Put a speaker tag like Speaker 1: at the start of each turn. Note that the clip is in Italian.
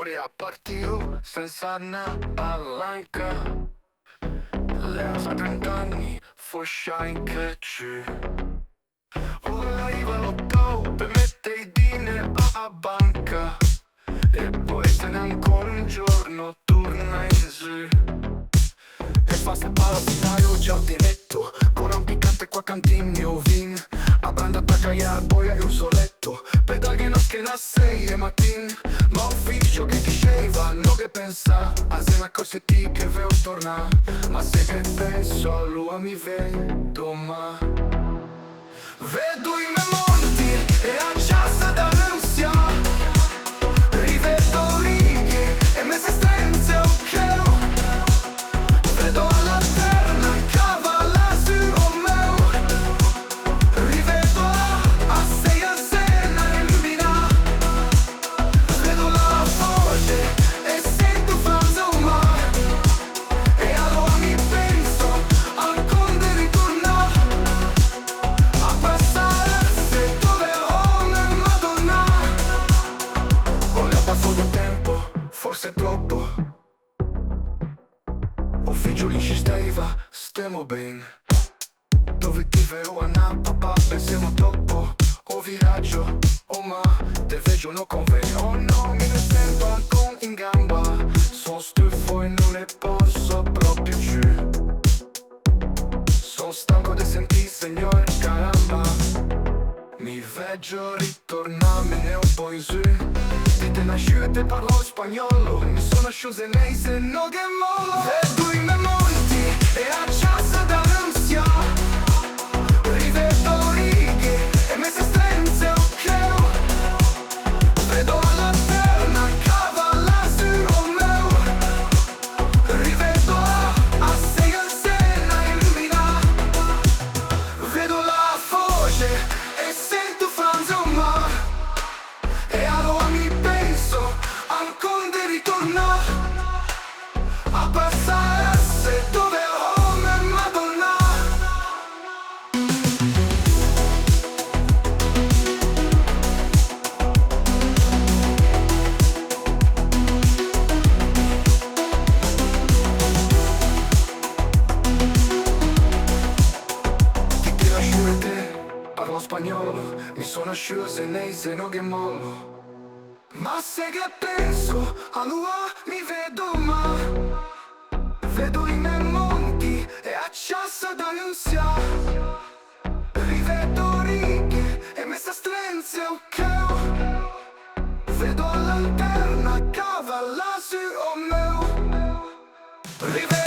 Speaker 1: storia partiu senza una palanca. Lei fa 30 anni, foscia in che c'è. Ora arriva l'otto per mettere i dinner a banca. E poi se ne ancora un giorno torna in giù. E fa sta palla fino al giardinetto, con un piccante qua cantini o vin. A banda attacca e poi è un soletto, pedaghi na schena 6 e mattin. Ma ufficio che ti sceva, non che pensa, a se una cosa ti che veo torna. Ma se che penso a lui mi vedo ma vedo i miei monti e a casa dall'ansia. Rivedo righe e messe strenze ok. Vedo la terra cavalla su Romeo. Rivedo a sei a Sena in Mina. Vedo la voce e sento Franz Omar. E allora mi penso al conde ritorna a passare se dove come Madonna. Ora passo del tempo, forse troppo. Ufficio insisteva, stiamo ben. Dove ti vedo a Nappa, pensiamo troppo. O viraggio, oh ma te vedo no convegno. Oh no, mi ne sento ancora in gamba. Sono stufo e non ne posso proprio più. Sono stanco di sentire signor caramba. Mi veggio ritornarmene un po' in su. Dite nasciute parlo spagnolo. Mi sono sciuse nei se no che mollo. Vedo i miei monti e a casa dall'ansia. Rivedo righe e messe strenze ok. Vedo la terra cavalla su Romeo. Rivedo a sei a Sena in Mina. Vedo la voce e sento Franz Omar. E allora mi penso al conde ritorna a passare se dove come Madonna. Ti tiro a te, parlo spagnolo. Mi sono scese nei se no che mollo. Ma se che penso a lui mi vedo ma vedo i miei monti e a casa dall'ansia. Rivedo righe e messa strenze ok. Vedo la lanterna cavalla su Romeo. Rivedo